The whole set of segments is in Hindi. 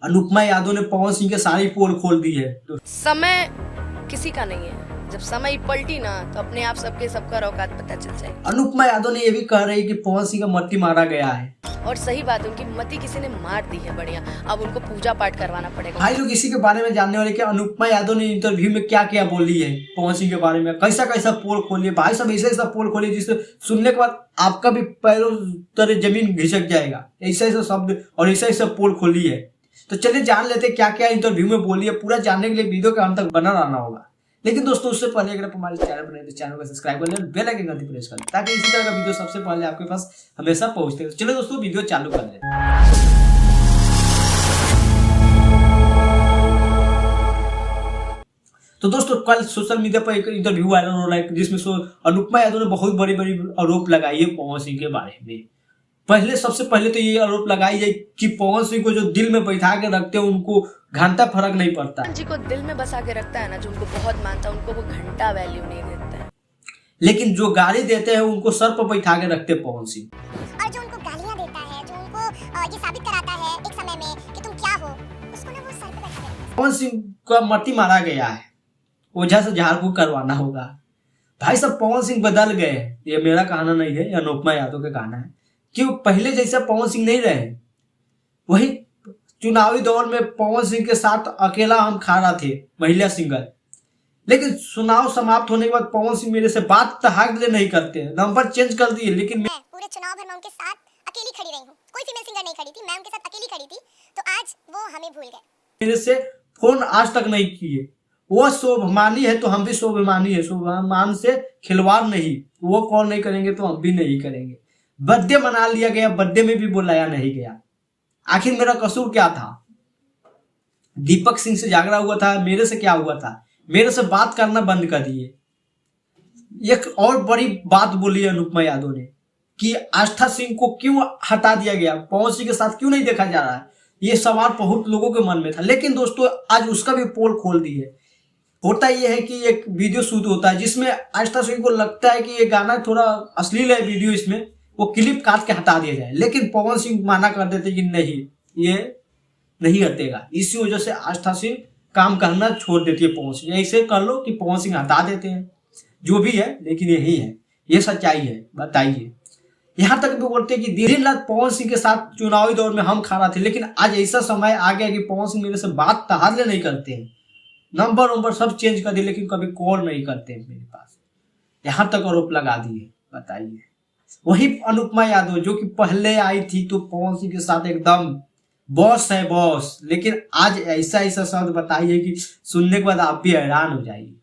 अनुपमा यादव ने पवन सिंह के सारी पोल खोल दी है। समय किसी का नहीं है, जब समय पलटी ना तो अपने आप सबका औकात पता चल जाए। अनुपमा यादव ने ये भी कह रही है कि पवन सिंह का मत्ती मारा गया है, और सही बात है, उनकी मति किसी ने मार दी है बढ़िया। अब उनको पूजा पाठ करवाना पड़ेगा। भाई लोग इसी के बारे में जानने वाले कि अनुपमा यादव ने इंटरव्यू में क्या क्या बोली है पवन सिंह के बारे में, कैसा कैसा पोल खोली है। भाई सब ऐसा पोल खोली जिससे सुनने के बाद आपका भी पैरों तरह जमीन घिसक जाएगा। ऐसा शब्द और ऐसा पोल खोली है। तो चलिए जान लेते क्या क्या इंटरव्यू में बोली है। पूरा जानने के लिए वीडियो के अंत तक बना रहना होगा। लेकिन दोस्तों उससे पहले अगर आप हमारे चैनल पर नए तो चैनल को सब्सक्राइब कर लें, बेल आइकन घंटी प्रेस कर लें ताकि इसी तरह का वीडियो सबसे पहले आपके पास हमेशा पहुंचते हैं। चलो दोस्तों वीडियो चालू कर लें। तो दोस्तों कल सोशल मीडिया पर एक इंटरव्यू वायरल हो रहा है जिसमें अनुपमा यादव ने बहुत बड़ी बड़ी आरोप लगाई है पवन सिंह के बारे में। सबसे पहले तो ये आरोप लगाई जाए कि पवन सिंह को जो दिल में बैठा के रखते हैं उनको घंटा फर्क नहीं पड़ता। जी को दिल में बसा के रखता है ना, जो उनको बहुत मानता है, उनको वो घंटा वैल्यू नहीं देता है। लेकिन जो गाली देते हैं उनको सर पर बैठा के रखते पवन सिंह, और जो उनको गालियां देता है, जो उनको ये साबित कराता है एक समय में कि तुम क्या हो, उसको ना वो सर पे बैठा देता है। पवन सिंह का मत्ती मारा गया है, ओझा से झाड़ फूक करवाना होगा। भाई सब पवन सिंह बदल गए। ये मेरा कहना नहीं है, ये अनुपमा यादव का कहना है कि वो पहले जैसा पवन सिंह नहीं रहे। वही चुनावी दौर में पवन सिंह के साथ अकेला हम खड़ा थे, महिला सिंगल। लेकिन चुनाव समाप्त होने के बाद पवन सिंह मेरे से बात तक नहीं करते, नंबर चेंज कर दिए। लेकिन मैं पूरे चुनाव भर में उनके साथ अकेली खड़ी रही हूँ, कोई फीमेल सिंगर नहीं खड़ी थी, मैं उनके साथ अकेली खड़ी थी। तो आज वो हमें भूल गए, मेरे से फोन आज तक नहीं किए। वो स्वाभिमानी है तो हम भी स्वाभिमानी है, स्वाभिमान से खिलवाड़ नहीं। वो कॉल नहीं करेंगे तो हम भी नहीं करेंगे। बर्थडे मना लिया गया, बर्थडे में भी बुलाया नहीं गया। आखिर मेरा कसूर क्या था? दीपक सिंह से झगड़ा हुआ था, मेरे से क्या हुआ था? मेरे से बात करना बंद कर दिए। एक और बड़ी बात बोली अनुपमा यादव ने कि आस्था सिंह को क्यों हटा दिया गया, पवन सिंह के साथ क्यों नहीं देखा जा रहा है। ये सवाल बहुत लोगों के मन में था। लेकिन दोस्तों आज उसका भी पोल खोल दी है। होता यह है कि एक वीडियो शूट होता है जिसमें आस्था सिंह को लगता है कि ये गाना थोड़ा अश्लील है, वीडियो इसमें वो क्लिप काट के हटा दिया जाए। लेकिन पवन सिंह माना कर देते कि नहीं, ये नहीं हटेगा। इसी वजह से आस्था सिंह काम करना छोड़ देती है पवन सिंह। ऐसे कर लो कि पवन सिंह हटा देते हैं, जो भी है। लेकिन यही है, ये सच्चाई है। बताइए, यहाँ तक भी बोलते हैं कि दिन रात पवन सिंह के साथ चुनावी दौर में हम खड़ा थे। लेकिन आज ऐसा समय आ गया कि पवन सिंह मेरे से बात तहारले नहीं करते हैं, नंबर सब चेंज कर दिए, लेकिन कभी कॉल नहीं करते मेरे पास। यहाँ तक आरोप लगा दिए। बताइए, वही अनुपमा यादव जो कि पहले आई थी तो पवन सिंह के साथ एकदम बॉस है बॉस। लेकिन आज ऐसा शब्द बताइए कि सुनने के बाद आप भी हैरान हो जाइए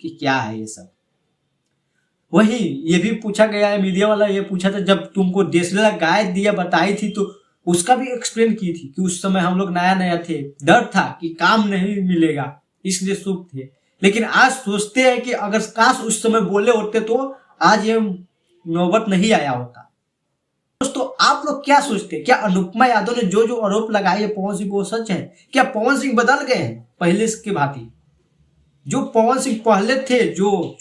कि क्या है ये सब। वही ये भी पूछा गया है, मीडिया वाला ये पूछा था जब तुमको देशला गाय दिया बताई थी तो उसका भी एक्सप्लेन की थी कि उस समय हम लोग नया थे, डर था कि काम नहीं मिलेगा, इसलिए चुप थे। लेकिन आज सोचते हैं कि अगर काश उस समय बोले होते तो आज ये नौबत नहीं आया होता। दोस्तों आप लोग क्या सोचते हैं? क्या अनुपमा यादव ने जो आरोप लगाए है पवन सिंह को सच है? क्या पवन सिंह बदल गए हैं पहले के भांति? जो पवन सिंह पहले थे, जो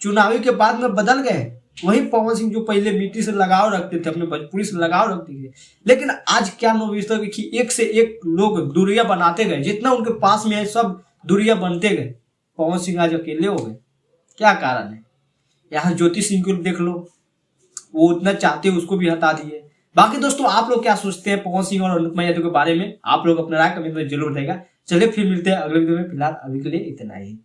चुनावी के बाद में बदल गए, वही पवन सिंह जो पहले मिट्टी से लगाव रखते थे, अपने भोजपुरी से लगाव रखते थे। लेकिन आज क्या नोविस्ता कि एक से एक लोग दूरियां बनाते गए, जितना उनके पास में है सब दूरियां बनते गए। पवन सिंह आज अकेले हो गए। क्या कारण है? यहाँ ज्योति सिंह को देख लो, वो उतना चाहते उसको भी हटा दिए। बाकी दोस्तों आप लोग क्या सोचते हैं पवन सिंह और अनुपमा यादव के बारे में? आप लोग अपना राय कमेंट में जरूर देगा। चलिए फिर मिलते हैं अगले वीडियो में। फिलहाल अभी के लिए इतना ही।